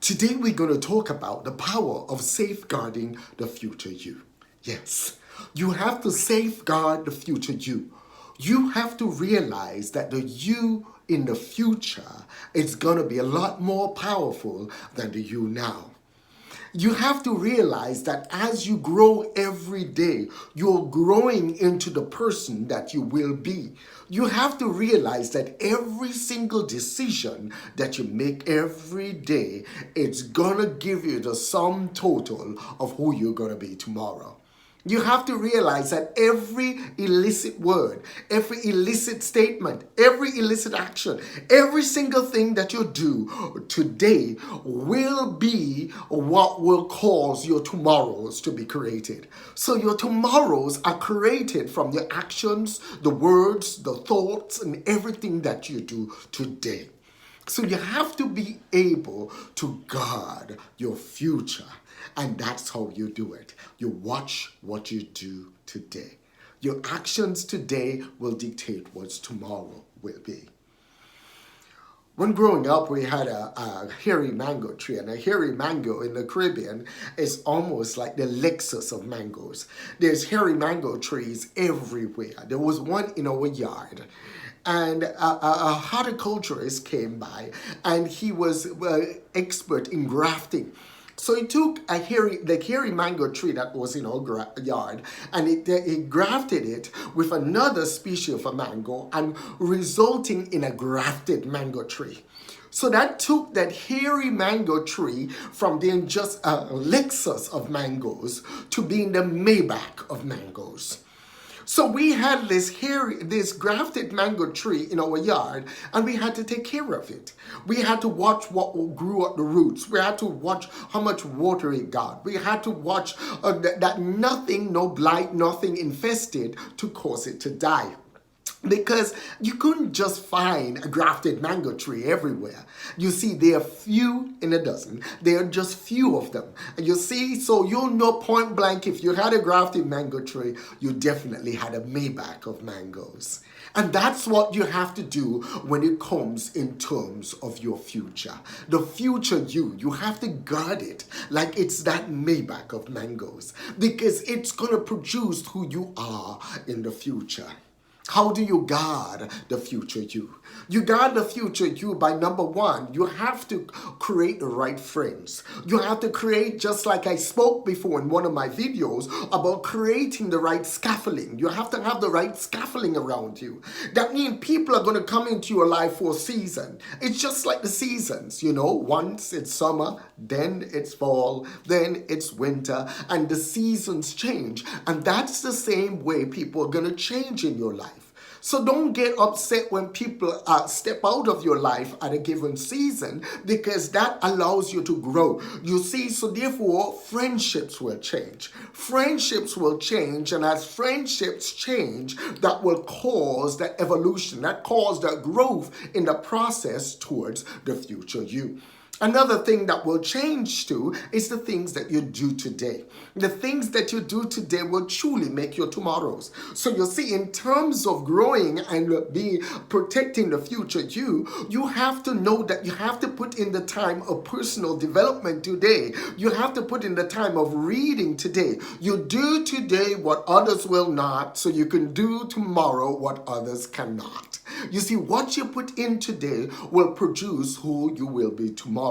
Today we're going to talk about the power of safeguarding the future you. Yes, you have to safeguard the future you. You have to realize that the you in the future is going to be a lot more powerful than the you now. You have to realize that as you grow every day, you're growing into the person that you will be. You have to realize that every single decision that you make every day, it's gonna give you the sum total of who you're gonna be tomorrow. You have to realize that every illicit word, every illicit statement, every illicit action, every single thing that you do today will be what will cause your tomorrows to be created. So your tomorrows are created from your actions, the words, the thoughts, and everything that you do today. So you have to be able to guard your future. And that's how you do it. You watch what you do today. Your actions today will dictate what tomorrow will be. When growing up, we had a hairy mango tree, and a hairy mango in the Caribbean is almost like the Lexus of mangoes. There's hairy mango trees everywhere. There was one in our yard, and a horticulturist came by, and he was expert in grafting. So he took the hairy mango tree that was in our yard, and he grafted it with another species of a mango, and resulting in a grafted mango tree. So that took that hairy mango tree from being just a Lexus of mangoes to being the Maybach of mangoes. So we had this grafted mango tree in our yard, and we had to take care of it. We had to watch what grew at the roots. We had to watch how much water it got. We had to watch that nothing, no blight, nothing infested to cause it to die. Because you couldn't just find a grafted mango tree everywhere. You see, there are few in a dozen. There are just few of them. And you see, so you'll know point blank, if you had a grafted mango tree, you definitely had a Maybach of mangoes. And that's what you have to do when it comes in terms of your future. The future you have to guard it like it's that Maybach of mangoes, because it's going to produce who you are in the future. How do you guard the future you? You guard the future you by, number one, you have to create the right friends. You have to create, just like I spoke before in one of my videos, about creating the right scaffolding. You have to have the right scaffolding around you. That means people are going to come into your life for a season. It's just like the seasons, once it's summer, then it's fall, then it's winter, and the seasons change. And that's the same way people are going to change in your life. So don't get upset when people step out of your life at a given season, because that allows you to grow. You see, so therefore, friendships will change. Friendships will change, and as friendships change, that will cause that evolution, that cause that growth in the process towards the future you. Another thing that will change too is the things that you do today. The things that you do today will truly make your tomorrows. So you see, in terms of growing and protecting the future you have to know that you have to put in the time of personal development today. You have to put in the time of reading today. You do today what others will not, so you can do tomorrow what others cannot. You see, what you put in today will produce who you will be tomorrow.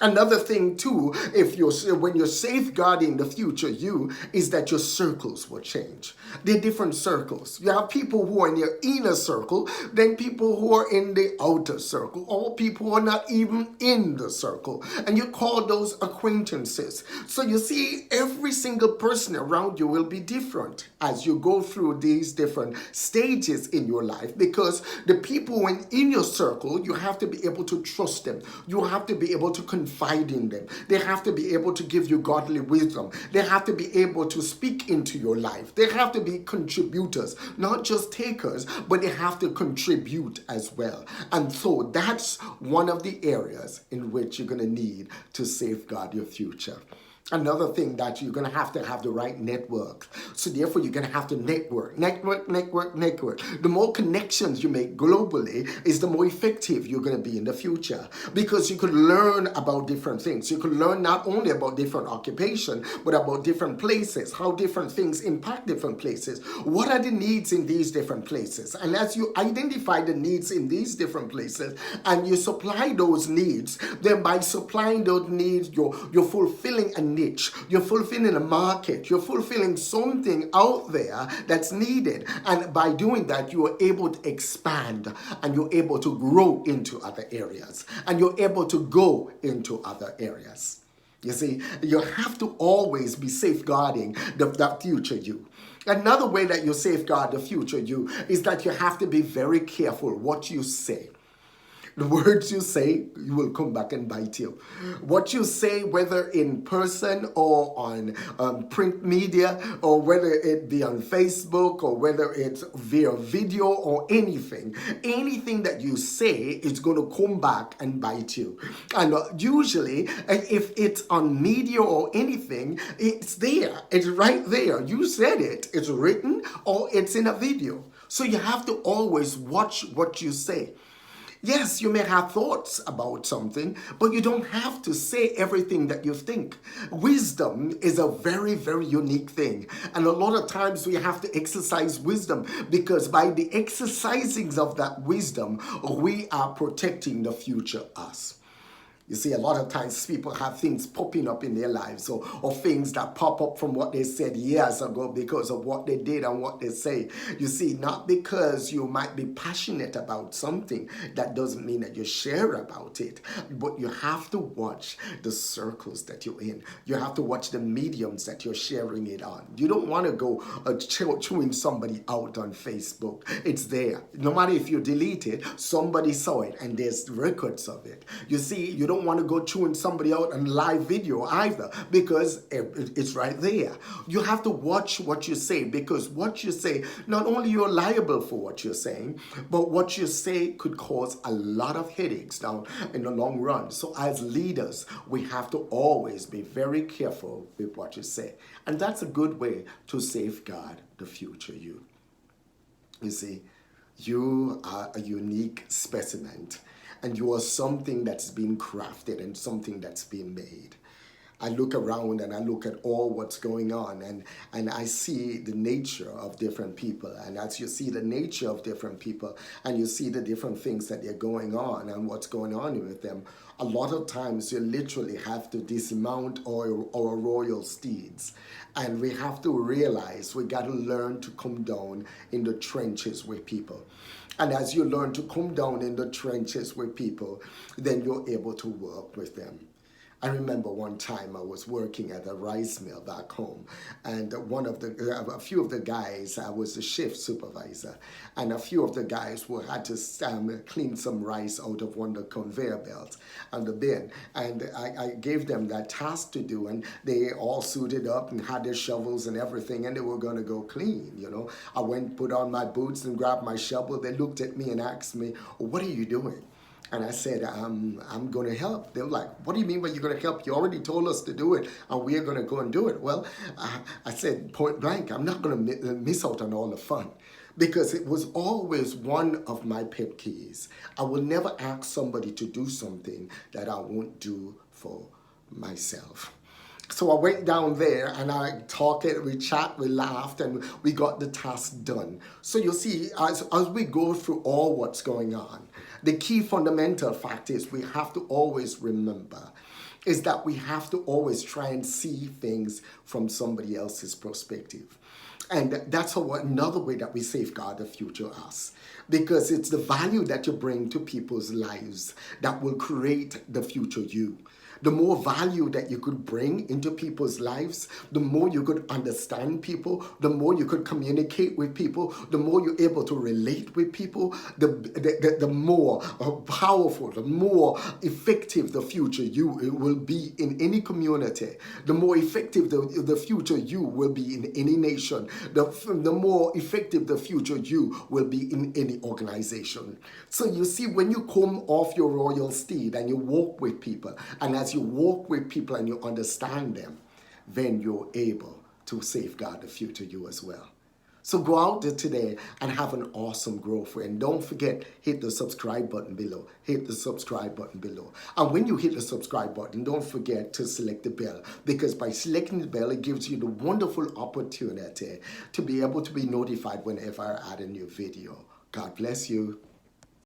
Another thing too, when you're safeguarding the future you, is that your circles will change. They're different circles. You have people who are in your inner circle, then people who are in the outer circle, or people who are not even in the circle. And you call those acquaintances. So you see, every single person around you will be different as you go through these different stages in your life, because the people in your circle, you have to be able to trust them. You have to be able to confide in them. They have to be able to give you godly wisdom. They have to be able to speak into your life. They have to be contributors, not just takers, but they have to contribute as well. And so that's one of the areas in which you're going to need to safeguard your future. Another thing that you're going to have the right network. So therefore, you're going to have to network. The more connections you make globally is the more effective you're going to be in the future, because you could learn about different things. You could learn not only about different occupation, but about different places, how different things impact different places. What are the needs in these different places? And as you identify the needs in these different places and you supply those needs, then by supplying those needs, you're fulfilling a niche, you're fulfilling a market, you're fulfilling something out there that's needed. And by doing that, you are able to expand and you're able to grow into other areas and you're able to go into other areas. You see, you have to always be safeguarding the future you. Another way that you safeguard the future you is that you have to be very careful what you say. The words you say, you will come back and bite you. What you say, whether in person or on print media, or whether it be on Facebook, or whether it's via video or anything that you say is going to come back and bite you. And usually, if it's on media or anything, it's there. It's right there. You said it. It's written or it's in a video. So you have to always watch what you say. Yes, you may have thoughts about something, but you don't have to say everything that you think. Wisdom is a very, very unique thing. And a lot of times we have to exercise wisdom, because by the exercising of that wisdom, we are protecting the future us. You see, a lot of times people have things popping up in their lives, or things that pop up from what they said years ago because of what they did and what they say. You see, not because you might be passionate about something, that doesn't mean that you share about it. But you have to watch the circles that you're in. You have to watch the mediums that you're sharing it on. You don't want to go chewing somebody out on Facebook. It's there. No matter if you delete it, somebody saw it and there's records of it. You see, you don't want to go chewing somebody out on live video either, because it's right there. You have to watch what you say, because what you say, not only you're liable for what you're saying, but what you say could cause a lot of headaches down in the long run. So as leaders, we have to always be very careful with what you say. And that's a good way to safeguard the future you. You see, you are a unique specimen. And you are something that's been crafted and something that's been made. I look around and I look at all what's going on, and I see the nature of different people. And as you see the nature of different people and you see the different things that they're going on and what's going on with them, a lot of times you literally have to dismount our royal steeds. And we have to realize we got to learn to come down in the trenches with people. And as you learn to come down in the trenches with people, then you're able to work with them. I remember one time I was working at a rice mill back home, and a few of the guys, I was the shift supervisor, and a few of the guys had to clean some rice out of one of the conveyor belts on the bin, and I gave them that task to do, and they all suited up and had their shovels and everything, and they were going to go clean, you know. I went, put on my boots and grabbed my shovel. They looked at me and asked me, "What are you doing?" And I said, I'm going to help. They were like, "What do you mean by you're going to help? You already told us to do it, and we're going to go and do it." Well, I said point blank, I'm not going to miss out on all the fun, because it was always one of my pet keys. I will never ask somebody to do something that I won't do for myself. So I went down there and we chat, we laughed, and we got the task done. So you see, as we go through all what's going on, the key fundamental fact is we have to always remember is that we have to always try and see things from somebody else's perspective. And that's another way that we safeguard the future us. Because it's the value that you bring to people's lives that will create the future you. The more value that you could bring into people's lives, the more you could understand people, the more you could communicate with people, the more you're able to relate with people, the more powerful, the more effective the future you will be in any community, the more effective the future you will be in any nation, the more effective the future you will be in any organization. So you see, when you come off your royal steed and you walk with people, and as you walk with people and you understand them, then you're able to safeguard the future you as well. So go out there today and have an awesome growth. And don't forget, hit the subscribe button below. Hit the subscribe button below. And when you hit the subscribe button, don't forget to select the bell. Because by selecting the bell, it gives you the wonderful opportunity to be able to be notified whenever I add a new video. God bless you.